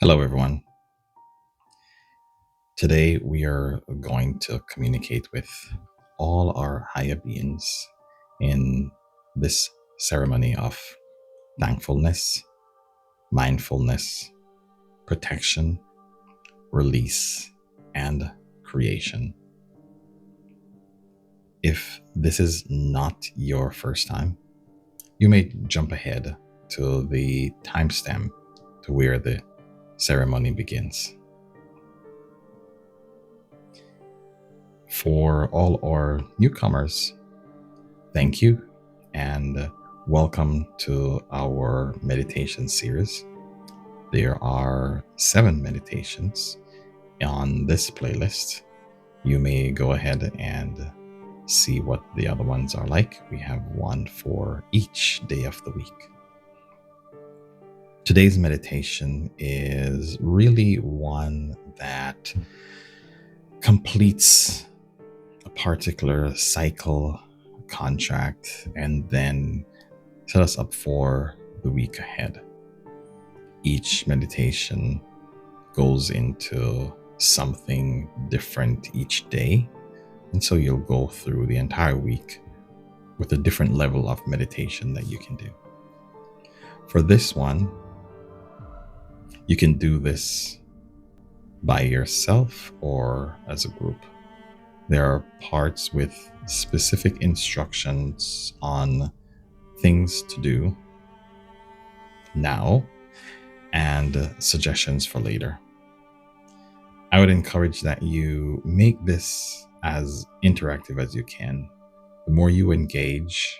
Hello, everyone. Today we are going to communicate with all our higher beings in this ceremony of thankfulness, mindfulness, protection, release, and creation. If this is not your first time, you may jump ahead to the timestamp to where the ceremony begins. For all our newcomers, thank you and welcome to our meditation series. There are 7 meditations on this playlist. You may go ahead and see what the other ones are like. We have one for each day of the week. Today's meditation is really one that completes a particular cycle, contract, and then set us up for the week ahead. Each meditation goes into something different each day, and so you'll go through the entire week with a different level of meditation that you can do. For this one, you can do this by yourself or as a group. There are parts with specific instructions on things to do now and suggestions for later. I would encourage that you make this as interactive as you can. The more you engage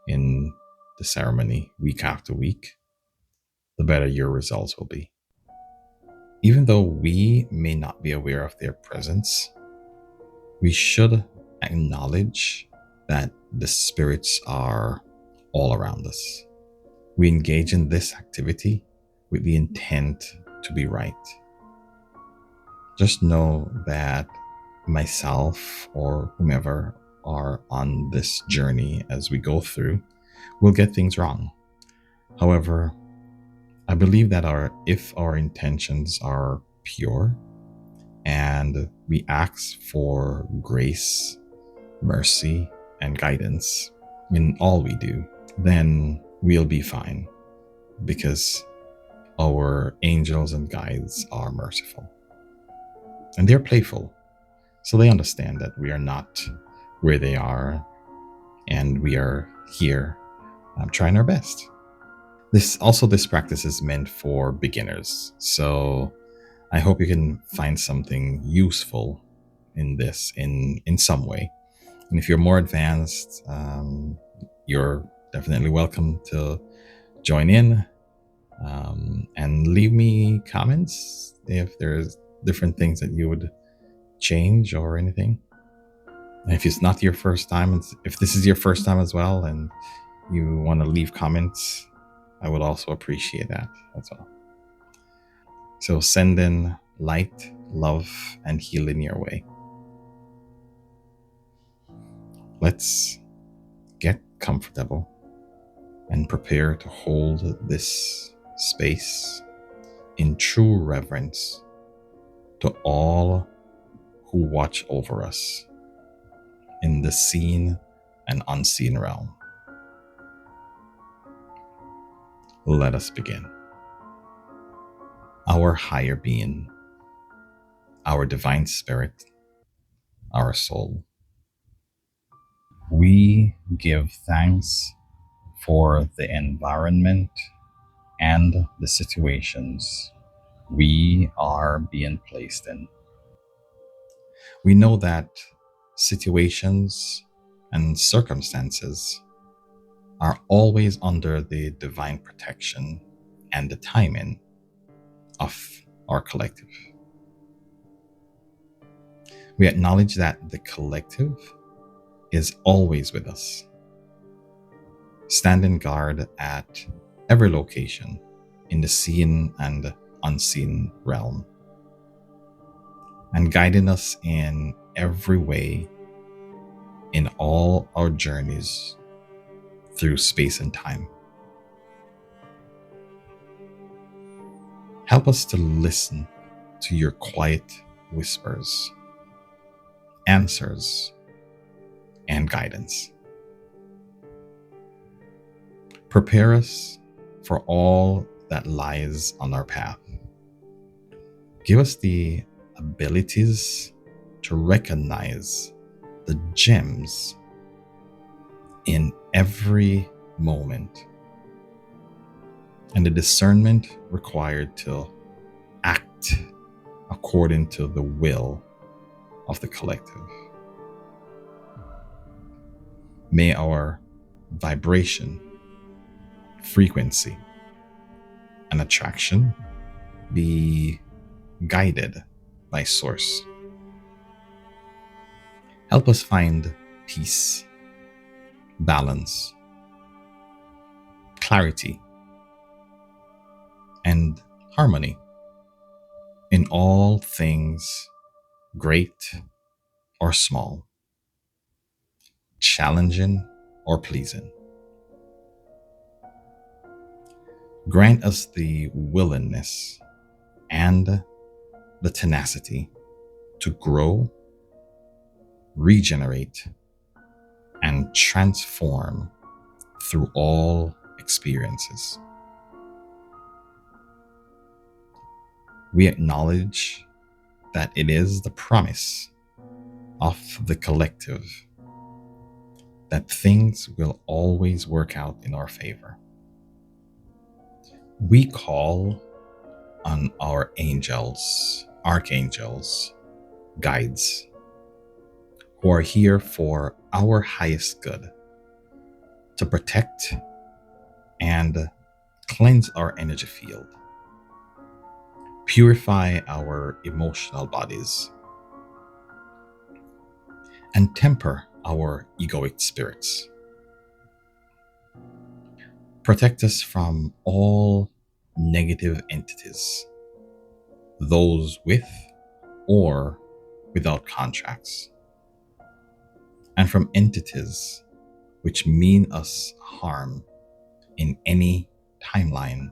in the ceremony week after week, the better your results will be. Even though we may not be aware of their presence, we should acknowledge that the spirits are all around us. We engage in this activity with the intent to be right. Just know that myself or whomever are on this journey as we go through will get things wrong. However, I believe that if our intentions are pure and we ask for grace, mercy, and guidance in all we do, then we'll be fine because our angels and guides are merciful and they're playful. So they understand that we are not where they are and we are here trying our best. This practice is meant for beginners. So I hope you can find something useful in this in some way. And if you're more advanced, you're definitely welcome to join in and leave me comments if there's different things that you would change or anything. And if it's not your first time, if this is your first time as well and you want to leave comments, I would also appreciate that. That's all. So send in light, love, and healing your way. Let's get comfortable and prepare to hold this space in true reverence to all who watch over us in the seen and unseen realm. Let us begin. Our higher being, our divine spirit, our soul. We give thanks for the environment and the situations we are being placed in. We know that situations and circumstances are always under the divine protection and the timing of our collective. We acknowledge that the collective is always with us, standing guard at every location in the seen and unseen realm, and guiding us in every way in all our journeys through space and time. Help us to listen to your quiet whispers, answers, and guidance. Prepare us for all that lies on our path. Give us the abilities to recognize the gems in every moment and the discernment required to act according to the will of the collective. May our vibration, frequency, and attraction be guided by Source. Help us find peace, balance, clarity, and harmony in all things, great or small, challenging or pleasing. Grant us the willingness and the tenacity to grow, regenerate, and transform through all experiences. We acknowledge that it is the promise of the collective that things will always work out in our favor. We call on our angels, archangels, guides, who are here for our highest good, to protect and cleanse our energy field, purify our emotional bodies, and temper our egoic spirits. Protect us from all negative entities, those with or without contracts, and from entities which mean us harm in any timeline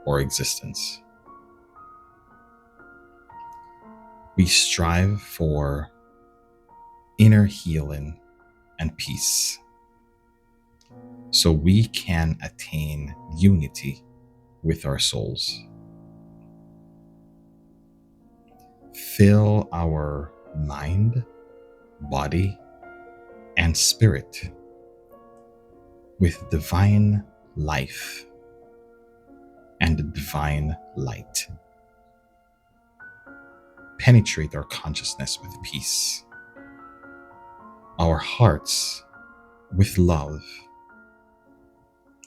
or existence. We strive for inner healing and peace so we can attain unity with our souls. Fill our mind, body, and spirit with divine life and divine light. Penetrate our consciousness with peace, our hearts with love,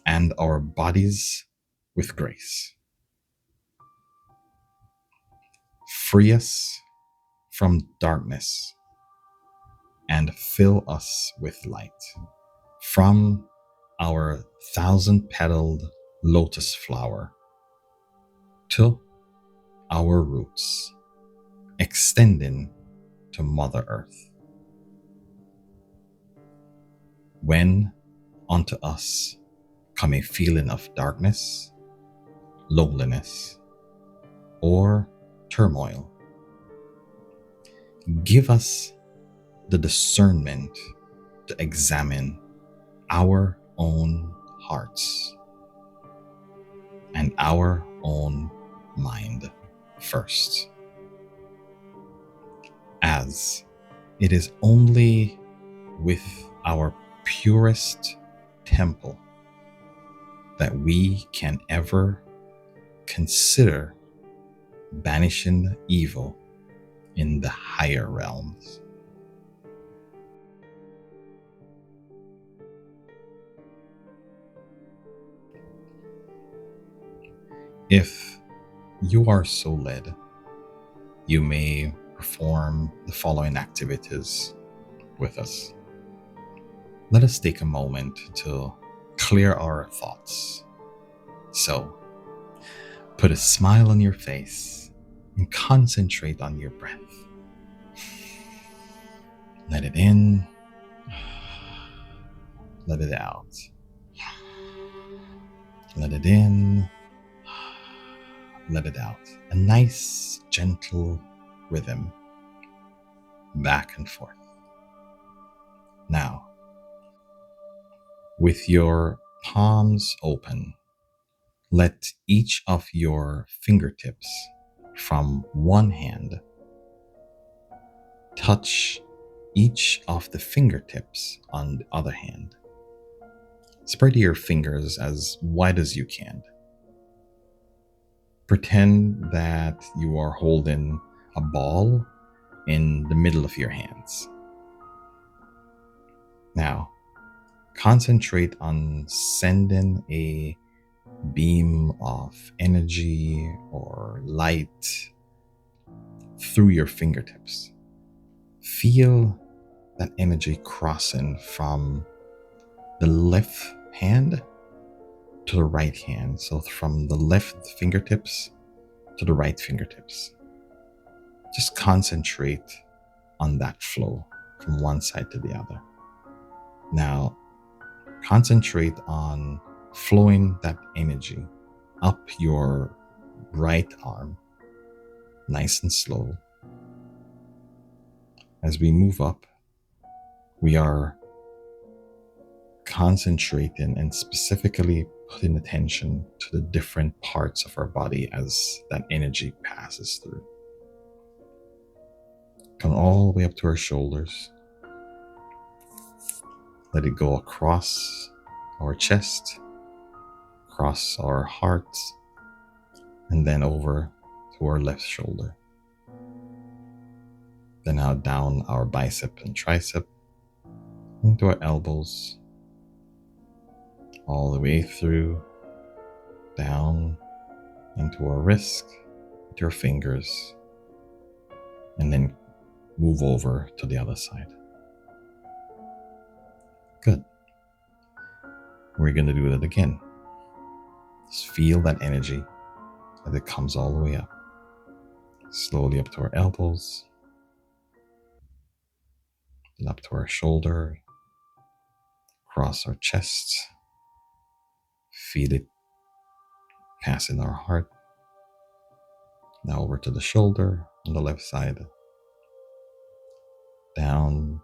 and our bodies with grace. Free us from darkness and fill us with light. From our 1,000-petaled lotus flower to our roots, extending to Mother Earth. When unto us come a feeling of darkness, loneliness, or turmoil, give us the discernment to examine our own hearts and our own mind first, as it is only with our purest temple that we can ever consider banishing evil in the higher realms. If you are so led, you may perform the following activities with us. Let us take a moment to clear our thoughts. So, put a smile on your face and concentrate on your breath. Let it in, let it out. Let it in, let it out. A nice, gentle rhythm, back and forth. Now, with your palms open, let each of your fingertips from one hand touch each of the fingertips on the other hand. Spread your fingers as wide as you can. Pretend that you are holding a ball in the middle of your hands. Now, concentrate on sending a beam of energy or light through your fingertips. Feel that energy crossing from the left hand to the right hand. So from the left fingertips to the right fingertips. Just concentrate on that flow from one side to the other. Now, concentrate on flowing that energy up your right arm, nice and slow. As we move up, we are concentrating and specifically putting attention to the different parts of our body as that energy passes through. Come all the way up to our shoulders. Let it go across our chest, across our heart, and then over to our left shoulder. Then now down our bicep and tricep, into our elbows, all the way through, down into our wrist, with your fingers, and then move over to the other side. Good. We're going to do that again. Just feel that energy as it comes all the way up. Slowly up to our elbows, then up to our shoulder, across our chest. Feel it passing our heart. Now over to the shoulder on the left side, down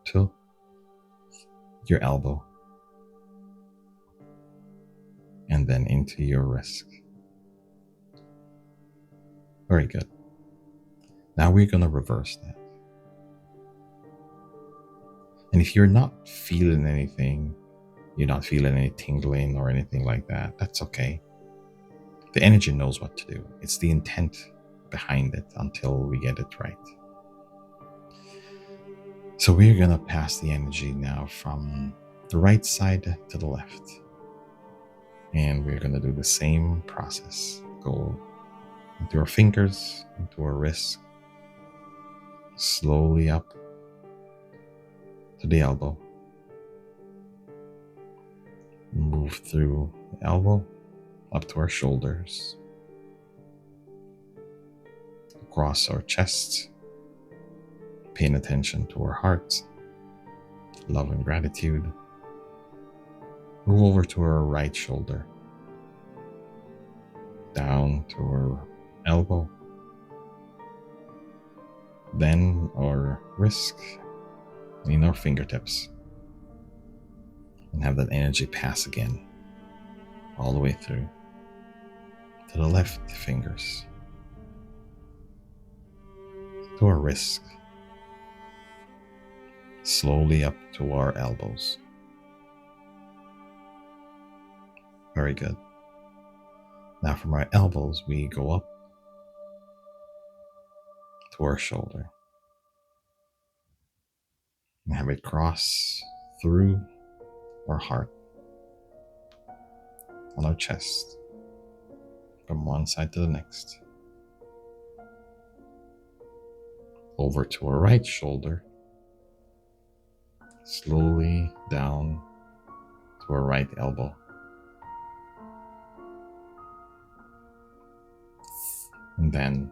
to your elbow, and then into your wrist. Very good. Now we're going to reverse that. And if you're not feeling anything, you're not feeling any tingling or anything like that, that's okay. The energy knows what to do. It's the intent behind it until we get it right. So we're going to pass the energy now from the right side to the left. And we're going to do the same process. Go into our fingers, into our wrists, slowly up to the elbow. Move through the elbow, up to our shoulders, across our chest, paying attention to our heart, love and gratitude. Move over to our right shoulder, down to our elbow, then our wrist, in our fingertips, and have that energy pass again, all the way through to the left fingers, to our wrist, slowly up to our elbows. Very good. Now from our elbows, we go up to our shoulder and have it cross through our heart, on our chest, from one side to the next. Over to our right shoulder, slowly down to our right elbow. And then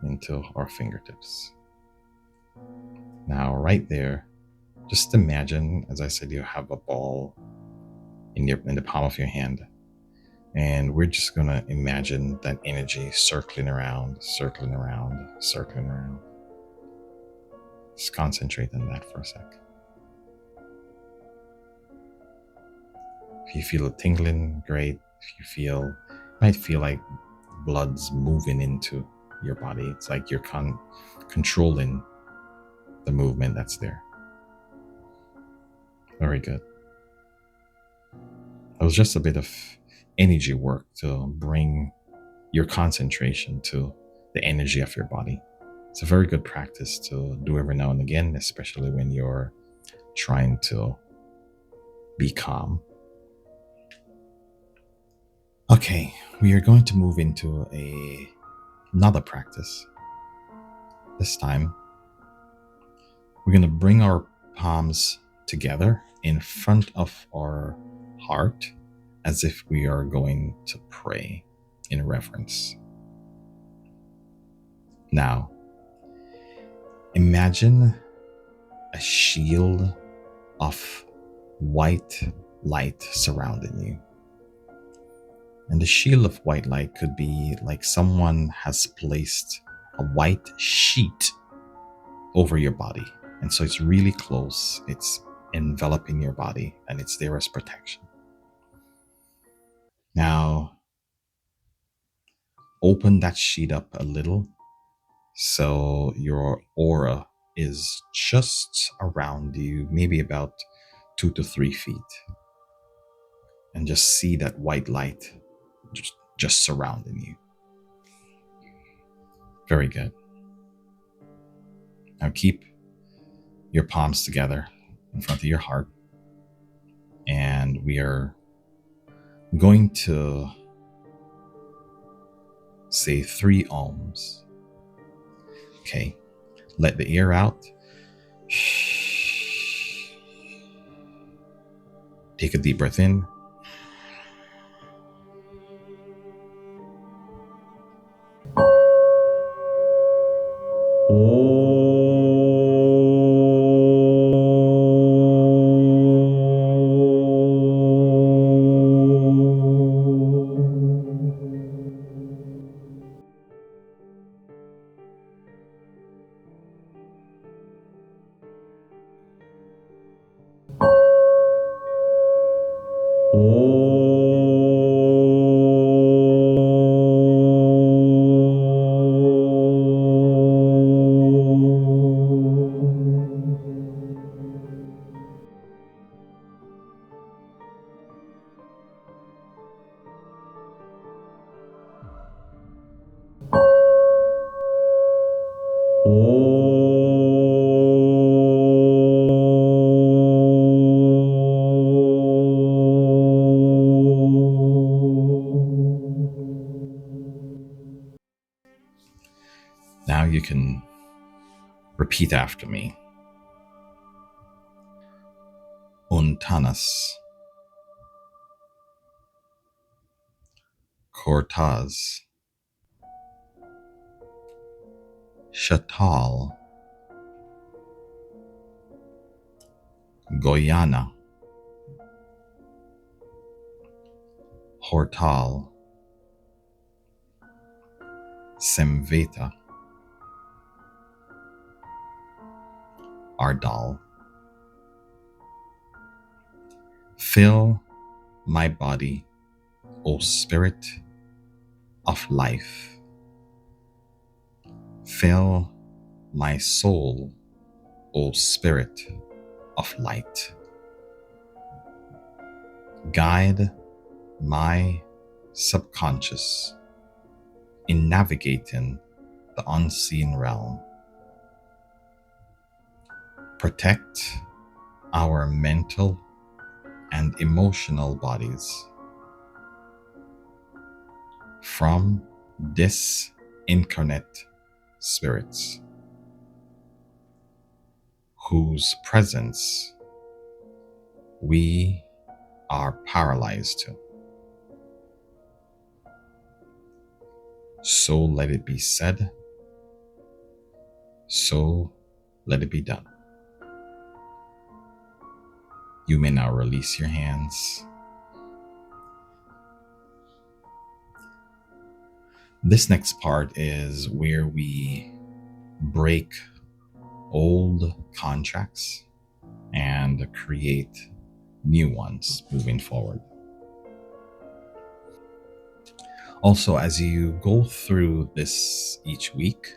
into our fingertips. Now, right there, just imagine, as I said, you have a ball in the palm of your hand, And we're just going to imagine that energy circling around, circling around, circling around. Just concentrate on that for a sec. If you feel it tingling, great. If you might feel like blood's moving into your body. It's like you're controlling the movement that's there. Very good. It was just a bit of energy work to bring your concentration to the energy of your body. It's a very good practice to do every now and again, especially when you're trying to be calm. Okay, we are going to move into another practice. This time, we're going to bring our palms together in front of our heart as if we are going to pray in reverence. Now, imagine a shield of white light surrounding you. And the shield of white light could be like someone has placed a white sheet over your body. And so it's really close. It's enveloping your body and it's there as protection. Now, open that sheet up a little so your aura is just around you, maybe about 2 to 3 feet. And just see that white light just surrounding you. Very good. Now keep your palms together in front of your heart. And we are going to say 3 ohms. Okay. Let the air out. Take a deep breath in. Now you can repeat after me. Untanas, Cortaz, Chatal, Goyana, Hortal, Semveta, Ardal. Fill my body, O Spirit of life. Fill my soul, O Spirit of light. Guide my subconscious in navigating the unseen realm. Protect our mental and emotional bodies from disincarnate spirits whose presence we are paralyzed to. So let it be said, so let it be done. You may now release your hands. This next part is where we break old contracts and create new ones moving forward. Also, as you go through this each week,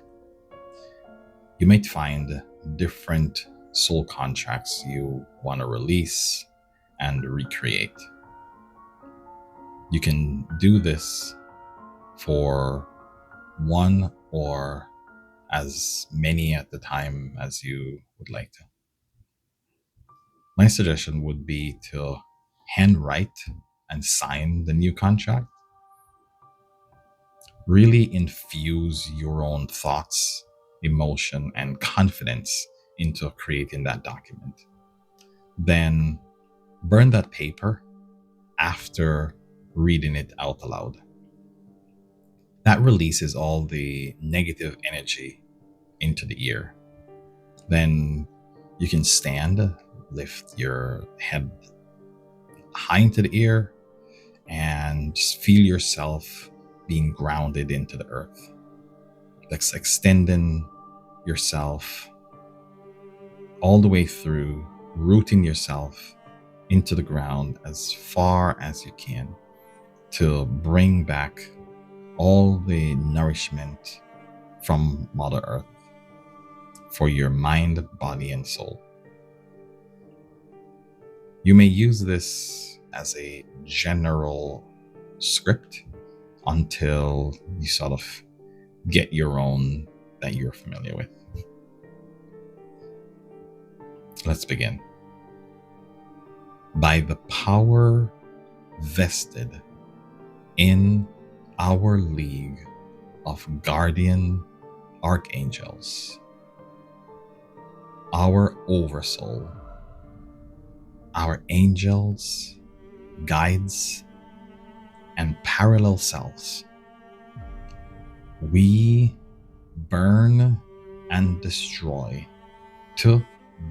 you might find different soul contracts you want to release and recreate. You can do this for one or as many at the time as you would like to. My suggestion would be to handwrite and sign the new contract. Really infuse your own thoughts, emotion, and confidence into creating that document. Then burn that paper after reading it out aloud. That releases all the negative energy into the ear. Then you can stand, lift your head high into the ear, and just feel yourself being grounded into the earth. That's extending yourself all the way through, rooting yourself into the ground as far as you can to bring back all the nourishment from Mother Earth for your mind, body, and soul. You may use this as a general script until you sort of get your own that you're familiar with. Let's begin. By the power vested in our League of Guardian Archangels, our Oversoul, our angels, guides, and parallel selves, we burn and destroy to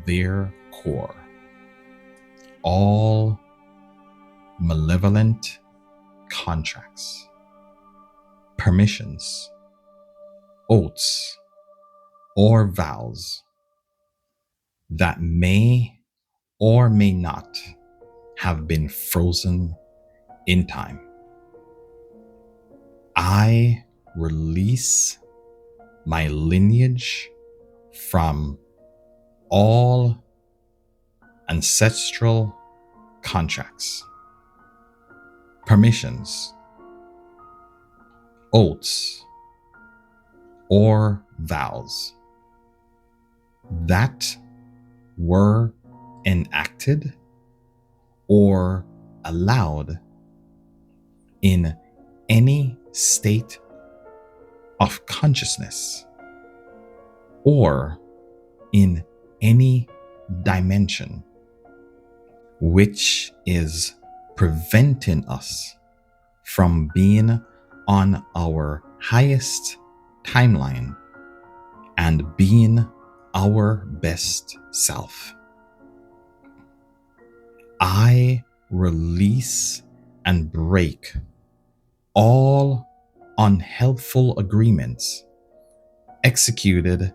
their core all malevolent contracts, permissions, oaths, or vows that may or may not have been frozen in time. I release my lineage from all ancestral contracts, permissions, oaths, or vows that were enacted or allowed in any state of consciousness or in any dimension, which is preventing us from being on our highest timeline and being our best self. I release and break all unhelpful agreements executed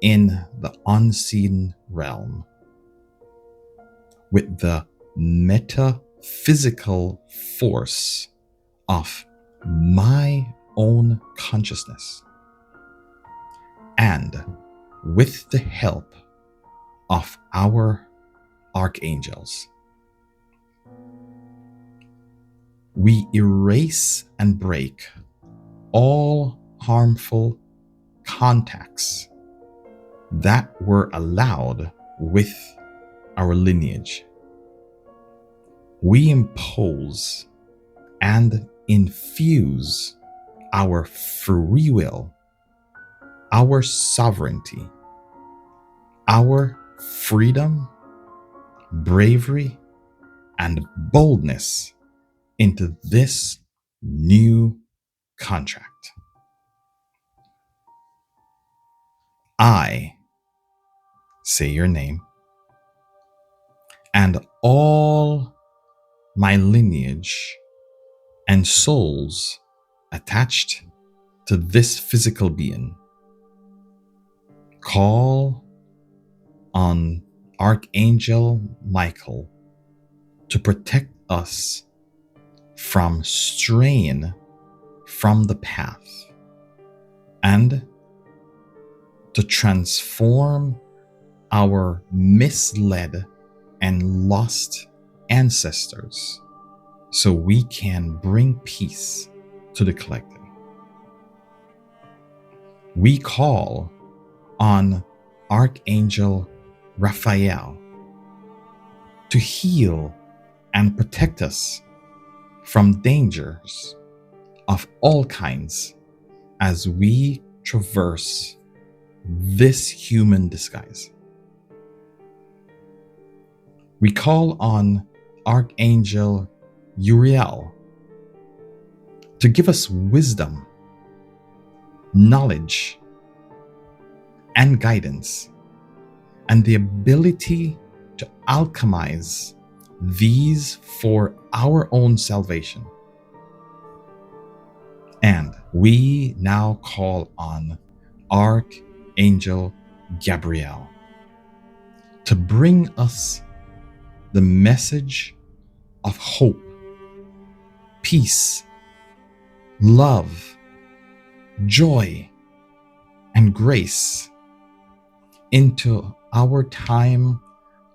in the unseen realm with the metaphysical force of my own consciousness, and with the help of our archangels. We erase and break all harmful contacts that were allowed with our lineage. We impose and infuse our free will, our sovereignty, our freedom, bravery, and boldness into this new contract. I say your name, and all my lineage and souls attached to this physical being. Call on Archangel Michael to protect us from straying from the path and to transform our misled and lost ancestors so we can bring peace to the collective. We call on Archangel Raphael to heal and protect us from dangers of all kinds as we traverse this human disguise. We call on Archangel Uriel to give us wisdom, knowledge, and guidance, and the ability to alchemize these for our own salvation. And we now call on Archangel Gabriel to bring us the message of hope, peace, love, joy, and grace into our time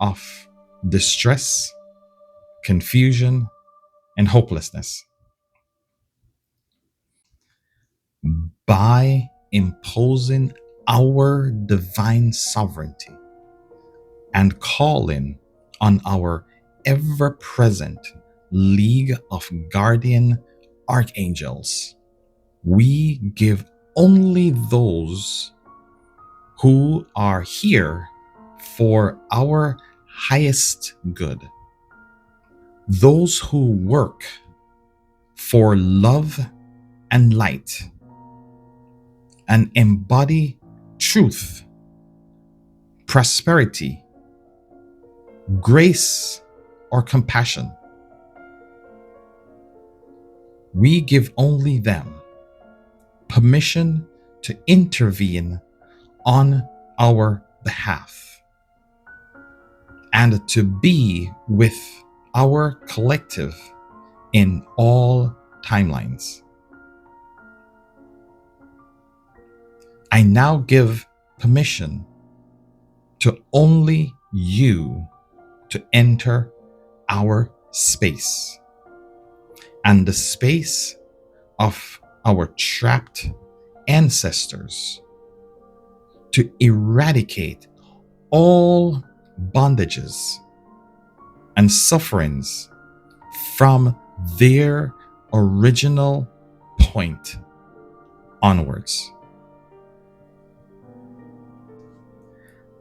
of distress, confusion, and hopelessness. By imposing our divine sovereignty and calling on our ever-present League of Guardian Archangels, we give only those who are here for our highest good, those who work for love and light and embody truth, prosperity, grace, or compassion. We give only them permission to intervene on our behalf and to be with our collective in all timelines. I now give permission to only you to enter our space and the space of our trapped ancestors, to eradicate all bondages and sufferings from their original point onwards.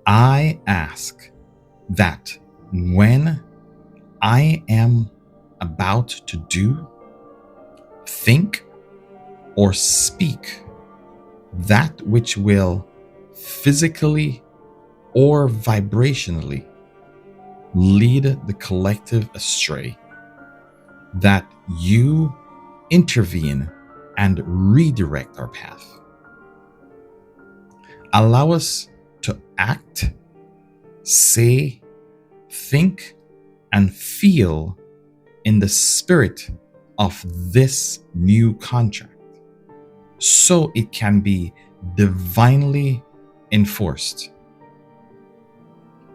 I ask that when I am about to do, think, or speak that which will physically or vibrationally lead the collective astray, that you intervene and redirect our path. Allow us to act, say, think, and feel in the spirit of this new contract, so it can be divinely enforced.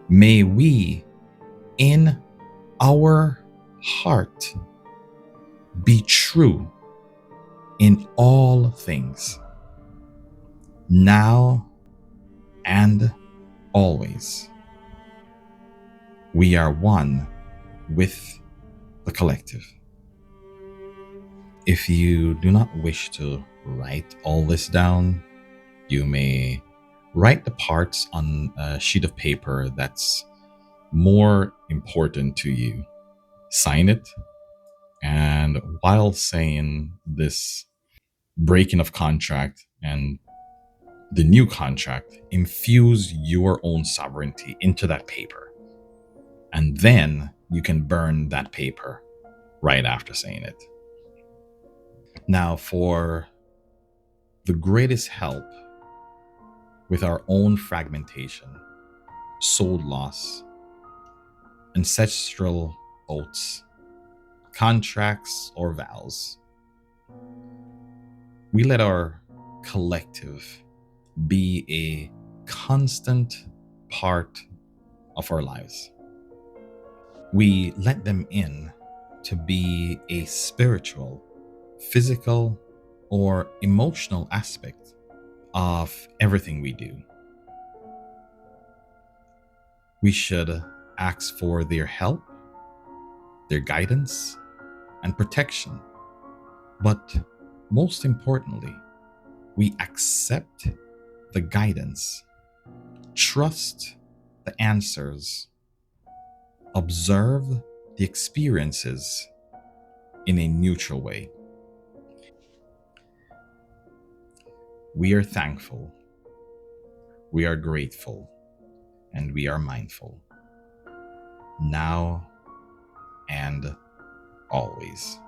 May we, in our heart, be true in all things, now and always. We are one with the collective. If you do not wish to write all this down, you may write the parts on a sheet of paper that's more important to you. Sign it, and while saying this breaking of contract and the new contract, infuse your own sovereignty into that paper. And then you can burn that paper right after saying it. Now, for the greatest help with our own fragmentation, soul loss, ancestral oaths, contracts, or vows. We let our collective be a constant part of our lives. We let them in to be a spiritual, physical, or emotional aspect of everything we do. We should ask for their help, their guidance, and protection. But most importantly, we accept the guidance, trust the answers, observe the experiences in a neutral way. We are thankful, we are grateful, and we are mindful, now and always.